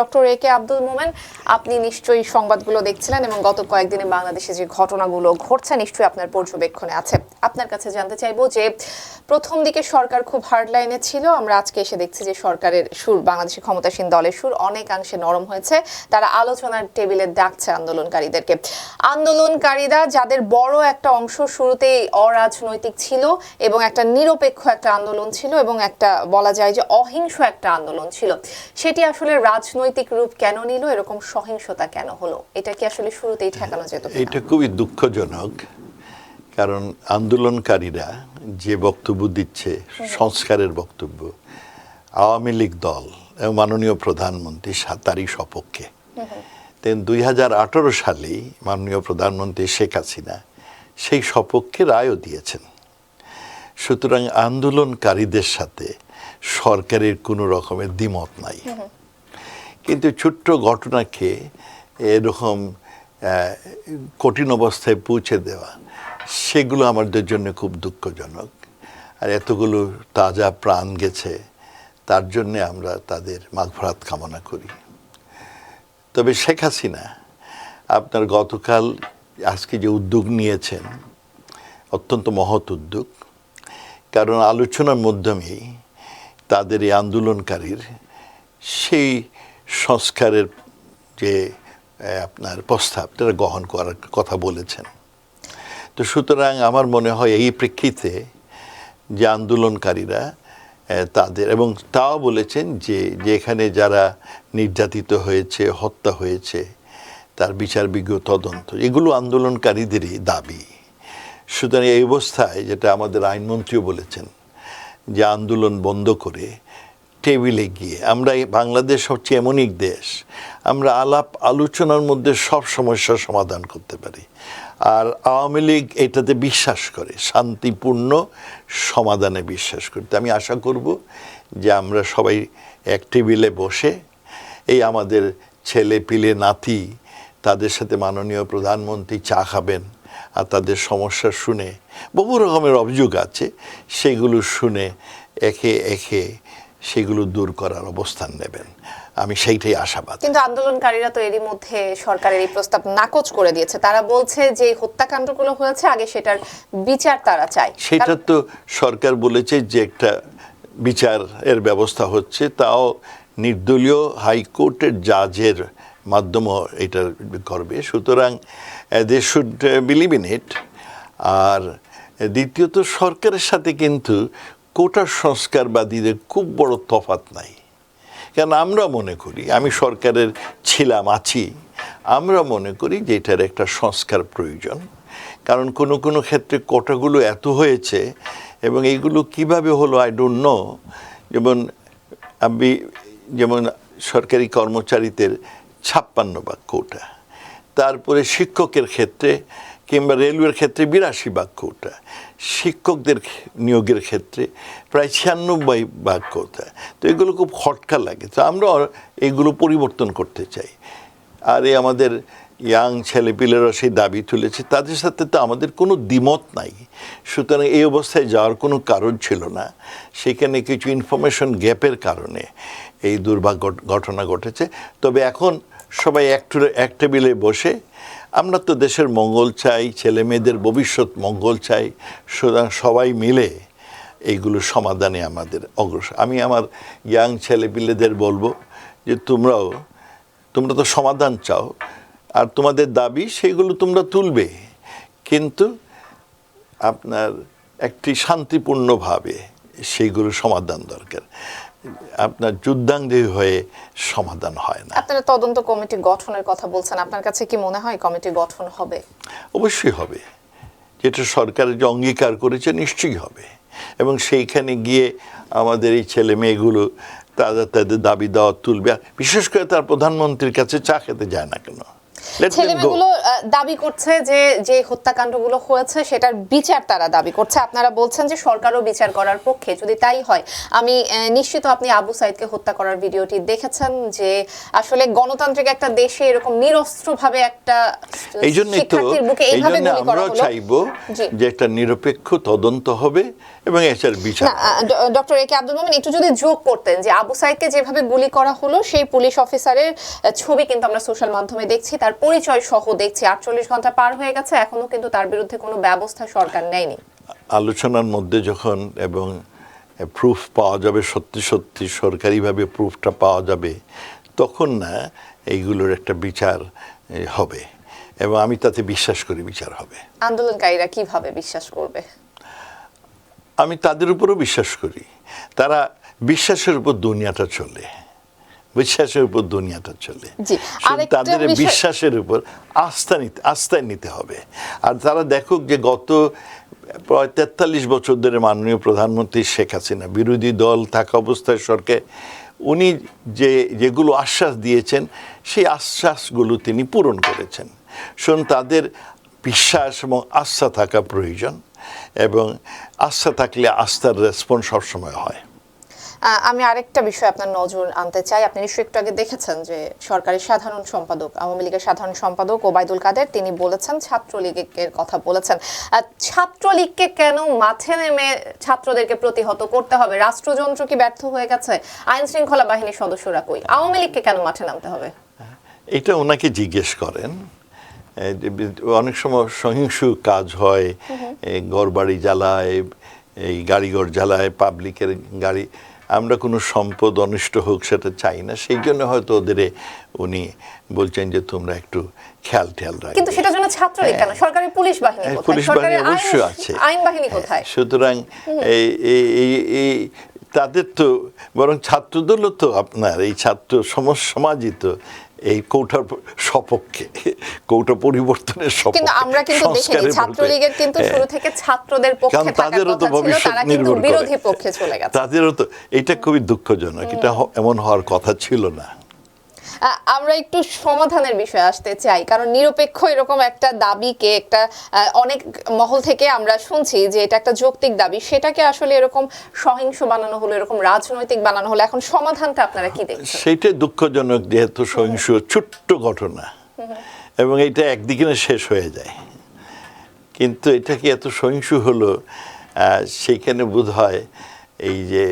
Doctor A কে আব্দুল মোমেন, আপনি নিশ্চয়ই সংবাদগুলো দেখছিলেন এবং গত কয়েকদিনে বাংলাদেশে যে ঘটনাগুলো ঘটছে নিশ্চয়ই আপনার পর্যবেক্ষণে আছে। আপনার কাছে জানতে চাইবো যে প্রথম দিকে সরকার খুব হার্ড লাইনে ছিল, আমরা আজকে এসে দেখছি যে সরকারের সুর, বাংলাদেশের ক্ষমতাসীন দলের সুর অনেকাংশে নরম হয়েছে। তারা আলোচনার টেবিলে ডাকছে আন্দোলনকারীদেরকে। আন্দোলনকারীরা যাদের বড় একটা অংশ শুরুতেই অরাজনৈতিক ছিল এবং একটা নিরপেক্ষ একটা আন্দোলন ছিল এবং একটা বলা যায় যে অহিংস একটা আন্দোলন ছিল, সেটি আসলে রাজনৈতিক রূপ কেন নিল, এরকম সহিংসতা কেন হলো? এটা কি আসলে শুরুতেই ঠেকানো যেত? এটা খুবই দুঃখজনক, কারণ আন্দোলনকারীরা যে বক্তব্য দিচ্ছে সংস্কারের বক্তব্য, আওয়ামী লীগ দল এবং মাননীয় প্রধানমন্ত্রী তারই সপক্ষে। 2018 সালেই মাননীয় প্রধানমন্ত্রী শেখ হাসিনা সেই সপক্ষে রায়ও দিয়েছেন। সুতরাং আন্দোলনকারীদের সাথে সরকারের কোনো রকমের দ্বিমত নাই। কিন্তু ছোট্ট ঘটনাকে এরকম কঠিন অবস্থায় পৌঁছে দেওয়া, সেগুলো আমাদের জন্য খুব দুঃখজনক। আর এতগুলো তাজা প্রাণ গেছে, তার জন্যে আমরা তাদের মাগফিরাত কামনা করি। তবে শেখ হাসিনা আপনার গতকাল আজকে যে উদ্যোগ নিয়েছেন, অত্যন্ত মহৎ উদ্যোগ, কারণ আলোচনার মাধ্যমেই তাদের এই আন্দোলনকারীর সেই সংস্কারের যে আপনার প্রস্তাব তারা গ্রহণ করার কথা বলেছেন। তো সুতরাং আমার মনে হয় এই প্রেক্ষিতে যে আন্দোলনকারীরা তাদের, এবং তাও বলেছেন যে যেখানে যারা নির্যাতিত হয়েছে, হত্যা হয়েছে, তার বিচারবিজ্ঞ তদন্ত, এগুলো আন্দোলনকারীদেরই দাবি। সুতরাং এই অবস্থায় যেটা আমাদের আইনমন্ত্রীও বলেছেন যে আন্দোলন বন্ধ করে টেবিলে গিয়ে, আমরা বাংলাদেশ হচ্ছে এমন এক দেশ, আমরা আলাপ আলোচনার মধ্যে সব সমস্যার সমাধান করতে পারি। আর আওয়ামী লীগ এটাতে বিশ্বাস করে, শান্তিপূর্ণ সমাধানে বিশ্বাস করতে। আমি আশা করব যে আমরা সবাই এক টেবিলে বসে এই আমাদের ছেলে পিলে নাতি, তাদের সাথে মাননীয় প্রধানমন্ত্রী চা খাবেন আর তাদের সমস্যা শুনে, বহু রকমের অভিযোগ আছে, সেগুলো শুনে একে একে সেগুলো দূর করার অবস্থান নেবেন। আমি সেইটাই আশাবাদ। কিন্তু আন্দোলনকারীরা তো এরই মধ্যে সরকারের এই প্রস্তাব নাকচ করে দিয়েছে। তারা বলছে যে হত্যাকাণ্ডগুলো হয়েছে, আগে সেটার বিচার তারা চায়। সেটা তো সরকার বলেছে যে একটা বিচারের ব্যবস্থা হচ্ছে, তাও নির্দলীয় হাইকোর্টের জাজের মাধ্যমে এটা করবে। সুতরাং they should believe in it. আর দ্বিতীয়ত সরকারের সাথে কিন্তু কোটা সংস্কারবাদীদের খুব বড় তফাৎ নাই। কারণ আমরা মনে করি, আমি সরকারের ছিলাম, আছি, আমরা মনে করি যে এটার একটা সংস্কার প্রয়োজন। কারণ কোনো কোনো ক্ষেত্রে কোটাগুলো এত হয়েছে এবং এইগুলো কিভাবে হলো আই ডোন্ট নো। যেমন সরকারি কর্মচারীদের 56 ভাগ কোটা, তারপরে শিক্ষকের ক্ষেত্রে কিংবা রেলওয়ের ক্ষেত্রে 82 ভাগ কোটা, শিক্ষকদের নিয়োগের ক্ষেত্রে প্রায় 96 ভাগ কোটা। তো এগুলো খুব খটকা লাগে। তো আমরা এগুলো পরিবর্তন করতে চাই। আর এই আমাদের ইয়াং ছেলেপিলেরা সেই দাবি তুলেছে, তাদের সাথে তো আমাদের কোনো দ্বিমত নাই। সুতরাং এই অবস্থায় যাওয়ার কোনো কারণ ছিল না। সেখানে কিছু ইনফরমেশন গ্যাপের কারণে এই দুর্ভাগ্য ঘটনা ঘটেছে। তবে এখন সবাই এক টেবিলে বসে, আমরা তো দেশের মঙ্গল চাই, ছেলে মেয়েদের ভবিষ্যৎ মঙ্গল চাই। সুতরাং সবাই মিলে এইগুলো সমাধানে আমাদের অগ্রসর। আমি আমার ইয়াং ছেলেপিলেদের বলবো যে তোমরা তো সমাধান চাও, আর তোমাদের দাবি সেগুলো তোমরা তুলবে, কিন্তু আপনার একটি শান্তিপূর্ণভাবে সেইগুলো সমাধান দরকার। আপনার যুদ্ধাঙ্গী হয়ে সমাধান হয় না। আপনারা তদন্ত কমিটি গঠনের কথা বলছেন, আপনার কাছে কি মনে হয় কমিটি গঠন হবে? অবশ্যই হবে। যেটা সরকারের যে অঙ্গীকার করেছে নিশ্চয়ই হবে, এবং সেইখানে গিয়ে আমাদের এই ছেলে মেয়েগুলো তাদের দাবি দেওয়া তুলবে। বিশেষ করে তার প্রধানমন্ত্রীর কাছে চা খেতে যায় না কেন? ছেলেমেয়েগুলো দাবি করছে যে যে হত্যাকাণ্ডগুলো হয়েছে সেটার বিচার তারা দাবি করছে। আপনারা বলছেন যে সরকারও বিচার করার পক্ষে। যদি তাই হয়, আমি নিশ্চিত আপনি আবু সাইদকে হত্যা করার ভিডিওটি দেখেছেন, যে আসলে গণতান্ত্রিক একটা দেশে এরকম নিরস্ত্রভাবে একটা শিক্ষার্থীর বুকে এইভাবে গুলি করা হলো। আমরাও চাইবো যে একটা নিরপেক্ষ তদন্ত হবে এবং এটার বিচার ডক্টর এ কে আব্দুল মোমেন একটু যদি যোগ করতেন যে আবু সাইদকে যেভাবে গুলি করা হলো সেই পুলিশ অফিসারের ছবি কিন্তু আমরা সোশ্যাল মাধ্যমে দেখছি, তার পরিচয় সহ দেখছি, 48 ঘন্টা পার হয়ে গেছে, এখনো কিন্তু তার বিরুদ্ধে কোনো ব্যবস্থা সরকার নেয়নি। আলোচনার মধ্যে যখন এবং প্রুফ পাওয়া যাবে, সত্যি সত্যি সরকারিভাবে প্রুফটা পাওয়া যাবে, তখন না এইগুলোর একটা বিচার হবে, এবং আমি তাতে বিশ্বাস করি বিচার হবে। আন্দোলনকারীরা কিভাবে বিশ্বাস করবে? আমি তাদের উপরও বিশ্বাস করি। তারা বিশ্বাসের উপর দুনিয়াটা চলে, বিশ্বাসের উপর দুনিয়াটা চলে। তাদের বিশ্বাসের উপর আস্থায় নিতে হবে। আর তারা দেখুক যে গত প্রায় 43 বছর ধরে মাননীয় প্রধানমন্ত্রী শেখ হাসিনা বিরোধী দল থাকা অবস্থায় সরকার উনি যেগুলো আশ্বাস দিয়েছেন সেই আশ্বাসগুলো তিনি পূরণ করেছেন। তাদের বিশ্বাস এবং আস্থা থাকা প্রয়োজন, এবং আস্থা থাকলে আস্থার রেসপন্স সবসময় হয়। আমি আরেকটা বিষয় আপনার নজর আনতে চাই। আপনি নিশ্চয়ই একটু আগে দেখেছেন যে সরকারের সাধারণ সম্পাদক, আওয়ামী লীগের সাধারণ সম্পাদক ওবায়দুল কাদের তিনি বলেছেন, ছাত্রলীগের কথা বলেছেন। ছাত্রলীগকে কেন মাঠে নেমে ছাত্রদেরকে প্রতিহত করতে হবে? রাষ্ট্রযন্ত্র কি ব্যর্থ হয়ে গেছে? আইন শৃঙ্খলা বাহিনীর সদস্যরা কই? আওয়ামী লীগকে কেন মাঠে নামতে হবে? এটা ওনাকে জিজ্ঞেস করেন। অনেক সময় সহিংস কাজ হয়, ঘরবাড়ি জ্বালায়, এই গাড়িঘর জ্বালায়, পাবলিকের গাড়ি। আমরা কোনো সম্পদ অনিষ্ট হোক সেটা চাই না, সেই জন্য হয়তো ওদের উনি বলছেন যে তোমরা একটু খেয়াল রাখবে। কিন্তু সেটার জন্য ছাত্রলীগ কেন? সরকারি পুলিশ বাহিনী কোথায়? পুলিশ বাহিনী অবশ্যই আছে, আইন বাহিনী কোথায়? সুতরাং এই তাদের তো বরং ছাত্রদলও তো আপনার এই ছাত্র সমাজই তো এই কৌটার সপক্ষে, কৌটা পরিবর্তনের সপক্ষে। কিন্তু আমরা কিন্তু দেখিনি ছাত্রলীগের কিন্তু শুরু থেকে ছাত্রদের পক্ষে থাকার কথা ছিল, তারা কিন্তু বিরোধী পক্ষে চলে গেছে। তাদেরও তো এটা খুবই দুঃখজনক, এটা এমন হওয়ার কথা ছিল না। আমরা একটু সমাধানের বিষয়ে আসতে চাই, কারণ নিরপেক্ষ এরকম একটা দাবিকে একটা অনেক মহল থেকে আমরা শুনছি যে এটা একটা যৌক্তিক দাবি, সেটাকে আসলে এরকম সহিংস বানানো হলো, এরকম রাজনৈতিক বানানো হলো। এখন সমাধানটা আপনারা কি দেখছেন? সেটাই দুঃখজনক, যেহেতু সহিংস ছোট্ট ঘটনা এবং এটা একদিকে শেষ হয়ে যায়, কিন্তু এটা কি এত সহিংস হলো, সেইখানে বোধ হয় এই যে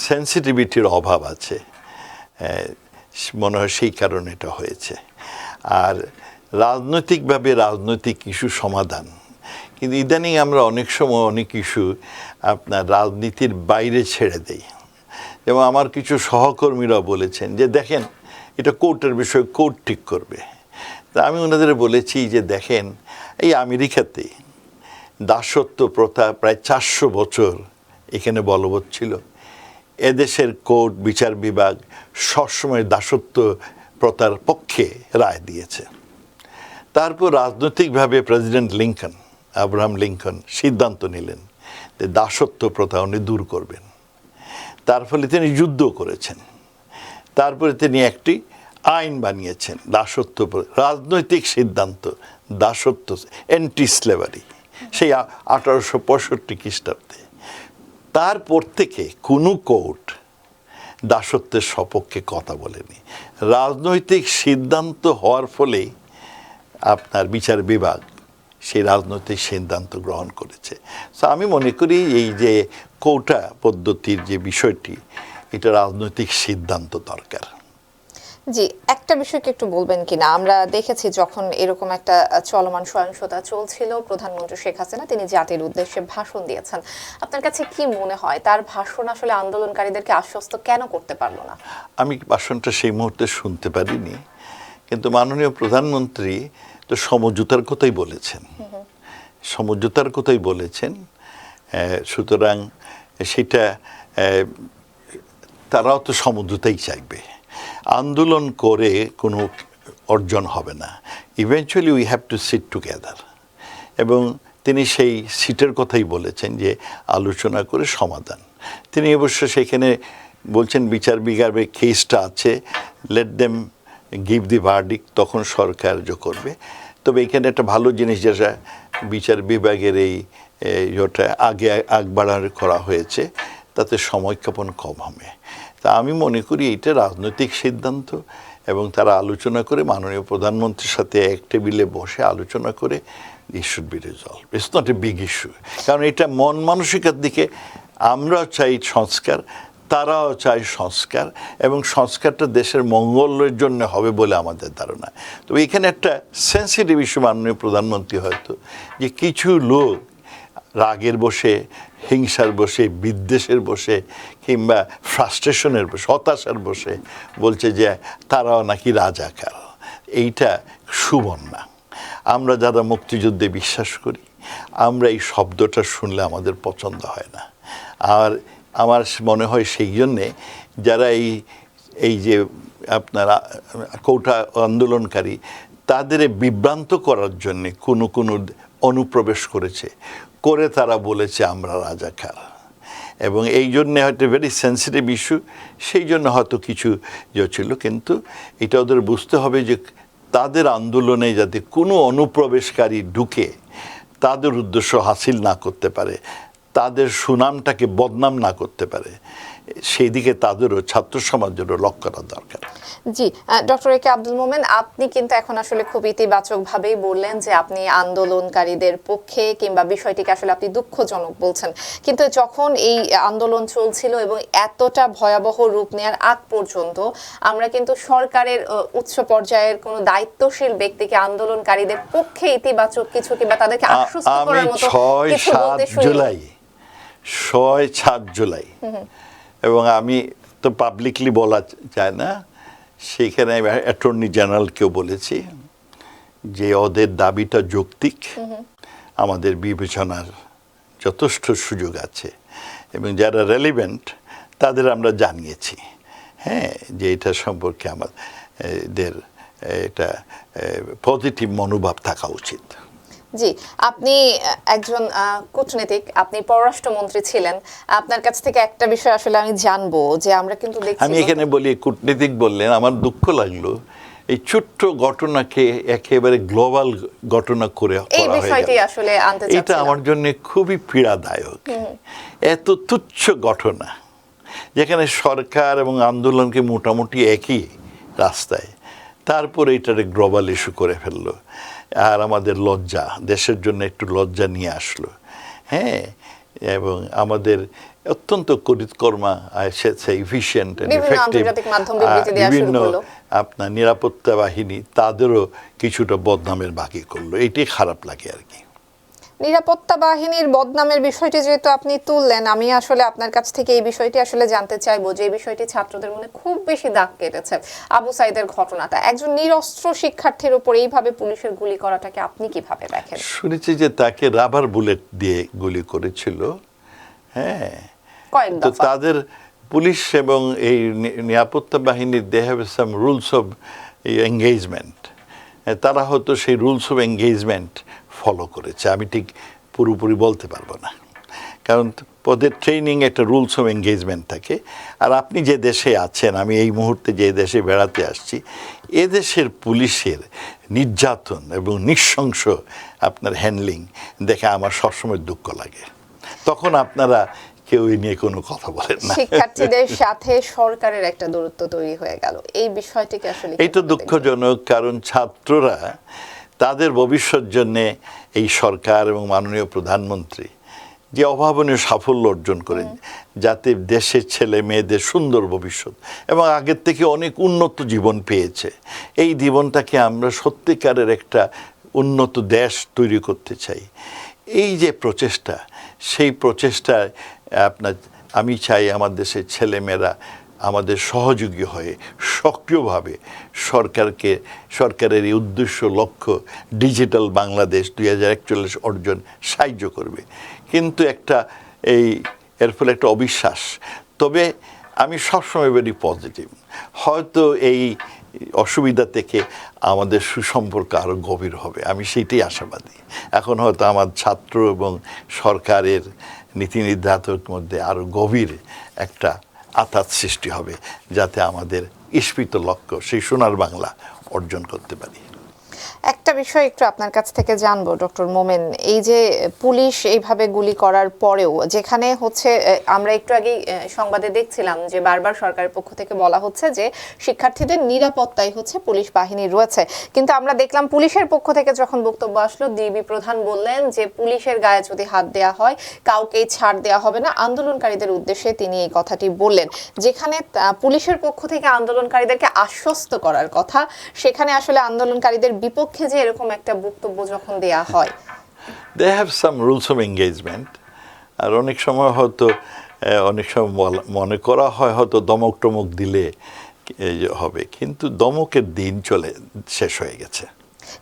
সেন্সিটিভিটির অভাব আছে, মনে হয় সেই কারণে এটা হয়েছে। আর রাজনৈতিকভাবে রাজনৈতিক ইস্যু সমাধান, কিন্তু ইদানিং আমরা অনেক সময় অনেক ইস্যু আপনার রাজনীতির বাইরে ছেড়ে দেই। যেমন আমার কিছু সহকর্মীরা বলেছেন যে দেখেন এটা কোর্টের বিষয়, কোর্ট ঠিক করবে। তা আমি ওনাদের বলেছি যে দেখেন এই আমেরিকাতে দাসত্ব প্রথা প্রায় 400 বছর এখানে বলবৎ ছিল। এদেশের কোর্ট বিচার বিভাগ সবসময় দাসত্ব প্রথার পক্ষে রায় দিয়েছে। তারপর রাজনৈতিকভাবে প্রেসিডেন্ট লিঙ্কন, আব্রাহাম লিঙ্কন সিদ্ধান্ত নিলেন যে দাসত্ব প্রথা উনি দূর করবেন। তার ফলে তিনি যুদ্ধ করেছেন। তারপরে তিনি একটি আইন বানিয়েছেন দাসত্ব, রাজনৈতিক সিদ্ধান্ত, দাসত্ব, অ্যান্টি স্লেভারি, সেই 1865 খ্রিস্টাব্দে। তারপর থেকে কোনো কোর্ট দাসত্বের সপক্ষে কথা বলেনি। রাজনৈতিক সিদ্ধান্ত হওয়ার ফলেই আপনার বিচার বিভাগ সেই রাজনৈতিক সিদ্ধান্ত গ্রহণ করেছে। তো আমি মনে করি এই যে কোটা পদ্ধতির যে বিষয়টি, এটা রাজনৈতিক সিদ্ধান্ত দরকার। জি, একটা বিষয়কে একটু বলবেন কিনা, আমরা দেখেছি যখন এরকম একটা চলমান সহিংসতা চলছিল, প্রধানমন্ত্রী শেখ হাসিনা তিনি জাতির উদ্দেশ্যে ভাষণ দিয়েছেন। আপনার কাছে কি মনে হয় তার ভাষণ আসলে আন্দোলনকারীদেরকে আশ্বস্ত কেন করতে পারলো না? আমি ভাষণটা সেই মুহূর্তে শুনতে পারিনি, কিন্তু মাননীয় প্রধানমন্ত্রী তো সমঝোতার কথাই বলেছেন, সমঝোতার কথাই বলেছেন। সুতরাং সেটা তারাও তো সমঝোতাই চাইবে। আন্দোলন করে কোনো অর্জন হবে না। Eventually we have to sit together. এবং তিনি সেই সিটের কথাই বলেছেন যে আলোচনা করে সমাধান। তিনি অবশ্য সেখানে বলছেন বিচার বিভাগের কেসটা আছে, let them give the verdict, তখন সরকার যে করবে। তবে এখানে একটা ভালো জিনিস যেটা বিচার বিভাগের এই ইয়েটা আগ বাড়ানো করা হয়েছে, তাতে সময়ক্ষেপণ কম হবে। তা আমি মনে করি এইটা রাজনৈতিক সিদ্ধান্ত, এবং তারা আলোচনা করে মাননীয় প্রধানমন্ত্রীর সাথে এক টেবিলে বসে আলোচনা করে it should be resolved. It's not a big issue. কারণ এটা মন মানসিকতার দিকে আমরাও চাই সংস্কার, তারাও চাই সংস্কার, এবং সংস্কারটা দেশের মঙ্গলের জন্য হবে বলে আমাদের ধারণা। তবে এখানে একটা সেন্সিটিভ ইস্যু মাননীয় প্রধানমন্ত্রী হয়তো যে কিছু লোক রাগের বসে, হিংসার বসে, বিদ্বেষের বসে, কিংবা ফ্রাস্ট্রেশনের বসে, হতাশার বসে বলছে যে তারাও নাকি রাজাকার। এইটা সুবন না। আমরা যারা মুক্তিযুদ্ধে বিশ্বাস করি, আমরা এই শব্দটা শুনলে আমাদের পছন্দ হয় না। আর আমার মনে হয় সেই জন্যে যারা এই যে আপনার কোটা আন্দোলনকারী, তাদের বিভ্রান্ত করার জন্যে কোনো অনুপ্রবেশ করেছে, করে তারা বলেছে আমরা রাজাকার। এবং এই জন্যে হয়তো ভেরি সেন্সিটিভ ইস্যু, সেই জন্য হয়তো কিছু ছিল। কিন্তু এটা ওদের বুঝতে হবে যে তাদের আন্দোলনে যাতে কোনো অনুপ্রবেশকারী ঢুকে তাদের উদ্দেশ্য হাসিল না করতে পারে, তাদের সুনামটাকে বদনাম না করতে পারে, সেই দিকে তাদেরও ছাত্র সমাজেরও লক্ষ্য করা দরকার। জি, ডক্টর এ কে আব্দুল মোমেন, আপনি কিন্তু এখন আসলে খুব ইতিবাচকভাবেই বললেন যে আপনি আন্দোলনকারীদের পক্ষে, কিংবা বিষয়টিকে আসলে আপনি দুঃখজনক বলছেন। কিন্তু যখন এই আন্দোলন চলছিল এবং এতটা ভয়াবহ রূপ নেওয়ার আগ পর্যন্ত আমরা কিন্তু সরকারের উচ্চ পর্যায়ের কোনো দায়িত্বশীল ব্যক্তিকে আন্দোলনকারীদের পক্ষে ইতিবাচক কিছু কিংবা তাদেরকে আশ্বস্ত করার মতো কিছু বলতে শুনি। 6-7 জুলাই এবং আমি তো পাবলিকলি বলা যায় না, সেইখানে আমি অ্যাটর্নি জেনারেলকেও বলেছি যে ওদের দাবিটা যৌক্তিক, আমাদের বিবেচনার যথেষ্ট সুযোগ আছে, এবং যারা রেলিভেন্ট তাদের আমরা জানিয়েছি, হ্যাঁ, যে এটা সম্পর্কে আমাদের এটা পজিটিভ মনোভাব থাকা উচিত। জি, আপনি একজন কূটনীতিক, আপনি পররাষ্ট্রমন্ত্রী ছিলেন। আপনার কাছ থেকে একটা বিষয় আসলে আমি জানবো যে আমরা কিন্তু দেখছি, আমি এখানে বলি কূটনীতিক বললেন, আমার দুঃখ লাগলো এই ছোট্ট ঘটনাকে একেবারে গ্লোবাল ঘটনা করে এই বিষয়টি আসলে আনতে চাচ্ছিলাম। এটা আমার জন্য খুবই পীড়াদায়ক। এত তুচ্ছ ঘটনা যেখানে সরকার এবং আন্দোলনকে মোটামুটি একই রাস্তায়, তারপরে এটারে গ্লোবাল ইস্যু করে ফেললো। আর আমাদের লজ্জা, দেশের জন্য একটু লজ্জা নিয়ে আসলো, হ্যাঁ। এবং আমাদের অত্যন্ত করিতকর্মা, ইফিশিয়েন্ট, বিভিন্ন আপনার নিরাপত্তা বাহিনী তাদেরও কিছুটা বদনামের বাকি করলো। এটাই খারাপ লাগে আর কি। নিরাপত্তা বাহিনীর বদনামের বিষয়টি যেহেতু আপনি তুললেন, আমি আসলে আপনার কাছ থেকে এই বিষয়টি আসলে জানতে চাইবো যে এই বিষয়টি ছাত্রদের মনে খুব বেশি দাগ কেটেছে। আবু সাইদের ঘটনাটা, একজন নিরস্ত্র শিক্ষার্থীর উপর এইভাবে পুলিশের গুলি করাটাকে আপনি কিভাবে দেখেন? শুনেছি যে তাকে রাবার বুলেট দিয়ে গুলি করেছিল, হ্যাঁ। তো তাদের পুলিশ এবং এই নিরাপত্তা বাহিনীর they have some rules of engagement, তারা হয়তো সেই রুলস অফ এঙ্গেজমেন্ট ফলো করেছে। আমি ঠিক পুরোপুরি বলতে পারবো না, কারণ ওদের ট্রেনিং একটা রুলস অফ এঙ্গেজমেন্ট থাকে। আর আপনি যে দেশে আছেন, আমি এই মুহূর্তে যে দেশে বেড়াতে আসছি, এদেশের পুলিশের নির্যাতন এবং নৃশংস আপনার হ্যান্ডলিং দেখে আমার সবসময় দুঃখ লাগে। তখন আপনারা কেউ নিয়ে কোনো কথা বলেন না। শিক্ষার্থীদের সাথে সরকারের একটা দূরত্ব তৈরি হয়ে গেল, এই বিষয়টিকে আসলে এই তো দুঃখজনক। কারণ ছাত্ররা তাদের ভবিষ্যৎ জন্যে এই সরকার এবং মাননীয় প্রধানমন্ত্রী যে অভাবনীয় সাফল্য অর্জন করেন, যাতে দেশের ছেলে মেয়েদের সুন্দর ভবিষ্যৎ এবং আগের থেকে অনেক উন্নত জীবন পেয়েছে, এই জীবনটাকে আমরা সত্যিকারের একটা উন্নত দেশ তৈরি করতে চাই। এই যে প্রচেষ্টা, সেই প্রচেষ্টায় আমি চাই আমার দেশের ছেলেমেয়েরা আমাদের সহযোগী হয়ে সক্রিয়ভাবে সরকারের এই উদ্দেশ্য লক্ষ্য ডিজিটাল বাংলাদেশ 2041 অর্জন সাহায্য করবে। কিন্তু এর ফলে একটা অবিশ্বাস। তবে আমি সবসময় ভেরি পজিটিভ। হয়তো এই অসুবিধা থেকে আমাদের সুসম্পর্ক আরও গভীর হবে, আমি সেইটাই আশাবাদী। এখন হয়তো আমার ছাত্র এবং সরকারের নীতি নির্ধারকের মধ্যে আরও গভীর একটা আঘাত সৃষ্টি হবে, যাতে আমাদের ইস্পিত লক্ষ্য সেই সোনার বাংলা অর্জন করতে পারি। একটা বিষয় একটু আপনার কাছ থেকে জানবো ডক্টর মোমেন, এই যে পুলিশ এইভাবে গুলি করার পরেও যেখানে হচ্ছে আমরা একটু আগেই সংবাদে দেখছিলাম যে বারবার সরকারের পক্ষ থেকে বলা হচ্ছে যে শিক্ষার্থীদের নিরাপত্তাই হচ্ছে পুলিশ বাহিনী রয়েছে, কিন্তু আমরা দেখলাম পুলিশের পক্ষ থেকে যখন বক্তব্য আসলো ডিবি প্রধান বললেন যে পুলিশের গায়ে যদি হাত দেওয়া হয় কাউকেই ছাড় দেওয়া হবে না। আন্দোলনকারীদের উদ্দেশ্যে তিনি এই কথাটি বললেন, যেখানে পুলিশের পক্ষ থেকে আন্দোলনকারীদেরকে আশ্বস্ত করার কথা, সেখানে আসলে আন্দোলনকারীদের বিপক্ষে যে এরকম একটা বক্তব্য যখন দেয়া হয়। They have some rules of engagement. আর অনেক সময় হয়তো অনেক সময় মনে করা হয় হয়তো দমক টমক দিলে হবে, কিন্তু দমকের দিন শেষ হয়ে গেছে।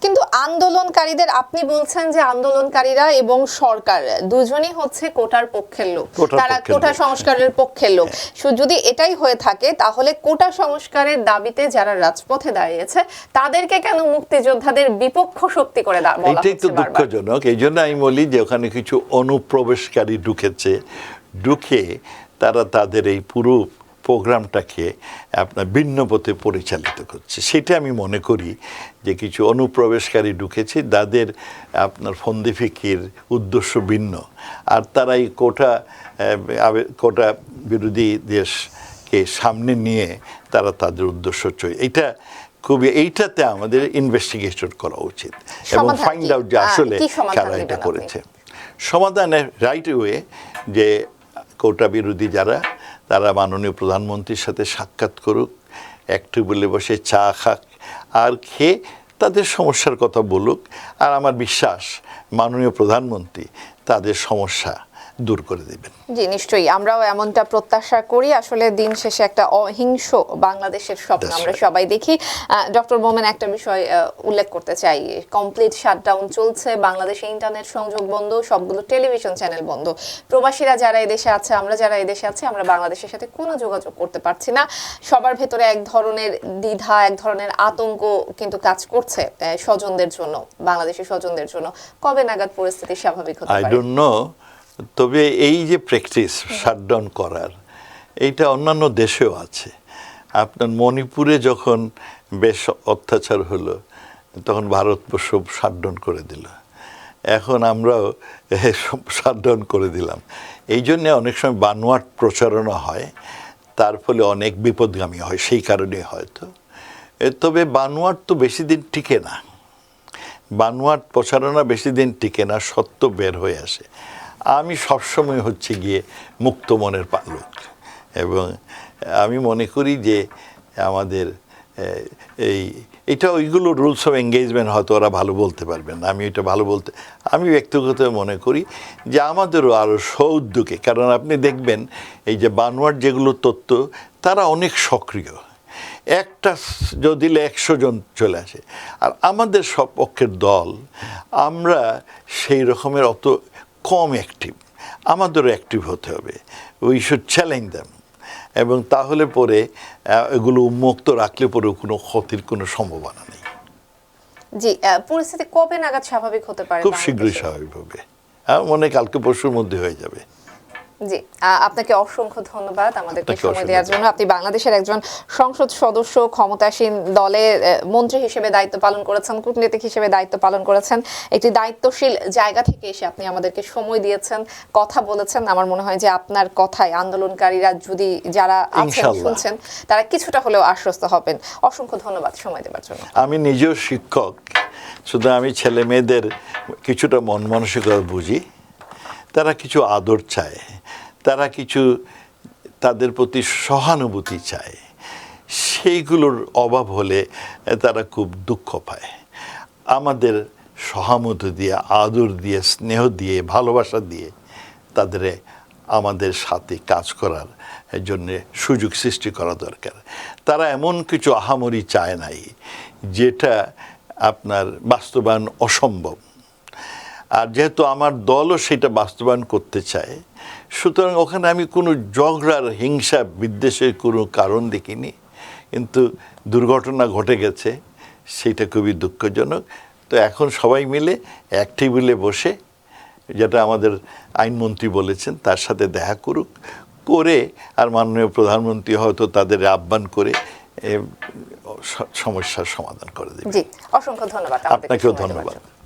কিন্তু আন্দোলনকারীদের, আপনি বলছেন যে আন্দোলনকারীরা এবং সরকার দুজনই হচ্ছে কোটার পক্ষের লোক, তারা কোটা সংস্কারের পক্ষের লোক। যদি এটাই হয়ে থাকে তাহলে কোটা সংস্কারের দাবিতে যারা রাজপথে দাঁড়িয়েছে তাদেরকে কেন মুক্তিযোদ্ধাদের বিপক্ষ শক্তি করে বলা হচ্ছে? এটাই তো দুঃখজনক। এই জন্য আমি বলি যে ওখানে কিছু অনুপ্রবেশকারী ঢুকে তারা তাদের এই পুরো প্রোগ্রামটাকে আপনার ভিন্ন পথে পরিচালিত করছে। সেটা আমি মনে করি যে কিছু অনুপ্রবেশকারী ঢুকেছে, তাদের আপনার ফন্দি ফিকির উদ্দেশ্য ভিন্ন, আর তারা এই কোটা বিরোধী দেশকে সামনে নিয়ে তারা তাদের উদ্দেশ্য এইটাতে আমাদের ইনভেস্টিগেশন করা উচিত এবং ফাইন্ড আউট যে আসলে কারা এটা করেছে। সমাধানের রাইট ওয়ে যে কোটা বিরোধী যারা, তারা মাননীয় প্রধানমন্ত্রীর সাথে সাক্ষাৎ করুক, একটু বলে বসে চা খাক, আর খেয়ে তাদের সমস্যার কথা বলুক। আর আমার বিশ্বাস মাননীয় প্রধানমন্ত্রী তাদের সমস্যা দূর করে দেবেন। জি, নিশ্চয়ই আমরাও এমনটা প্রত্যাশা করি। আসলে দিন শেষে একটা অহিংস বাংলাদেশের স্বপ্ন আমরা সবাই দেখি। ডক্টর মোমেন, একটা বিষয় উল্লেখ করতে চাই, কমপ্লিট শাটডাউন চলছে, বাংলাদেশে ইন্টারনেট সংযোগ বন্ধ, সবগুলো টেলিভিশন চ্যানেল বন্ধ। প্রবাসীরা যারা এদেশে আছে, আমরা যারা এদেশে আছি, আমরা বাংলাদেশের সাথে কোনো যোগাযোগ করতে পারছি না। সবার ভেতরে এক ধরনের দ্বিধা, এক ধরনের আতঙ্ক কিন্তু কাজ করছে স্বজনদের জন্য, বাংলাদেশি স্বজনদের জন্য। কবে নাগাদ পরিস্থিতি স্বাভাবিক হতে পারে? I don't know. তবে এই যে প্র্যাকটিস শাটডাউন করার, এইটা অন্যান্য দেশেও আছে। আপনার মণিপুরে যখন বেশ অত্যাচার হলো তখন ভারতবর্ষ শাটডাউন করে দিল, এখন আমরাও শাটডাউন করে দিলাম। এই জন্যে অনেক সময় বানোয়াট প্রচারণা হয়, তার ফলে অনেক বিপদগামী হয়, সেই কারণে হয়তো। তবে বানোয়াট তো বেশি দিন টিকে না, বানোয়াট প্রচারণা বেশি দিন টিকে না, সত্য বের হয়ে আসে। আমি সবসময় হচ্ছে গিয়ে মুক্ত মনের লোক, এবং আমি মনে করি যে আমাদের এটা ওইগুলো রুলস অফ এঙ্গেজমেন্ট হয়তো ওরা ভালো বলতে পারবেন না, আমি ব্যক্তিগত মনে করি যে আমাদেরও আরও সৌদ্যোগে, কারণ আপনি দেখবেন এই যে বানোয়াট যেগুলো তথ্য, তারা অনেক সক্রিয়, একটা দিলে 100 জন চলে আসে। আর আমাদের সপক্ষের দল, আমরা সেই রকমের অত কম অ্যাক্টিভ, আমাদেরও অ্যাক্টিভ হতে হবে। উই শুড চ্যালেঞ্জ দেম, এবং তাহলে পরে এগুলো উন্মুক্ত রাখলে পরে কোনো ক্ষতির কোনো সম্ভাবনা নেই। জি, পরিস্থিতি কবে নাগাদ স্বাভাবিক হতে পারে? খুব শীঘ্রই স্বাভাবিক হবে, মনে কালকে পরশুর মধ্যে হয়ে যাবে। জি, আপনাকে অসংখ্য ধন্যবাদ আমাদেরকে সময় দেওয়ার জন্য। আপনি বাংলাদেশের একজন সংসদ সদস্য, ক্ষমতাসীন দলের মন্ত্রী হিসেবে দায়িত্ব পালন করেছেন, কূটনীতিক হিসেবে দায়িত্ব পালন করেছেন। একটি দায়িত্বশীল জায়গা থেকে এসে আপনি আমাদেরকে সময় দিয়েছেন, কথা বলেছেন। আমার মনে হয় যে আপনার কথায় আন্দোলনকারীরা, যদি যারা আছেন শুনছেন, তারা কিছুটা হলেও আশ্বস্ত হবেন। অসংখ্য ধন্যবাদ সময় দেওয়ার জন্য। আমি নিজেও শিক্ষক, শুধু আমি ছেলে মেয়েদের কিছুটা মন মানসিকতা বুঝি। তারা কিছু আদর চায়, তারা কিছু তাদের প্রতি সহানুভূতি চায়, সেইগুলোর অভাব হলে তারা খুব দুঃখ পায়। আমাদের সহানুভূতি দিয়ে, আদর দিয়ে, স্নেহ দিয়ে, ভালোবাসা দিয়ে তাদের আমাদের সাথে কাজ করার জন্যে সুযোগ সৃষ্টি করা দরকার। তারা এমন কিছু আহামরি চায় নাই যেটা আপনার বাস্তবায়ন অসম্ভব। আর যেহেতু আমার দলও সেটা বাস্তবায়ন করতে চায়, সুতরাং ওখানে আমি কোনো ঝগড়ার, হিংসা, বিদ্বেষের কোনো কারণ দেখিনি। কিন্তু দুর্ঘটনা ঘটে গেছে, সেটা খুবই দুঃখজনক। তো এখন সবাই মিলে এক টেবিলে বসে, যেটা আমাদের আইনমন্ত্রী বলেছেন, তার সাথে দেখা করে, আর মাননীয় প্রধানমন্ত্রী হয়তো তাদের আহ্বান করে সমস্যার সমাধান করে দেবে। জি, অসংখ্য ধন্যবাদ আমাদেরকে আপনাকেও সময় দেওয়ার ধন্যবাদ। জন্য।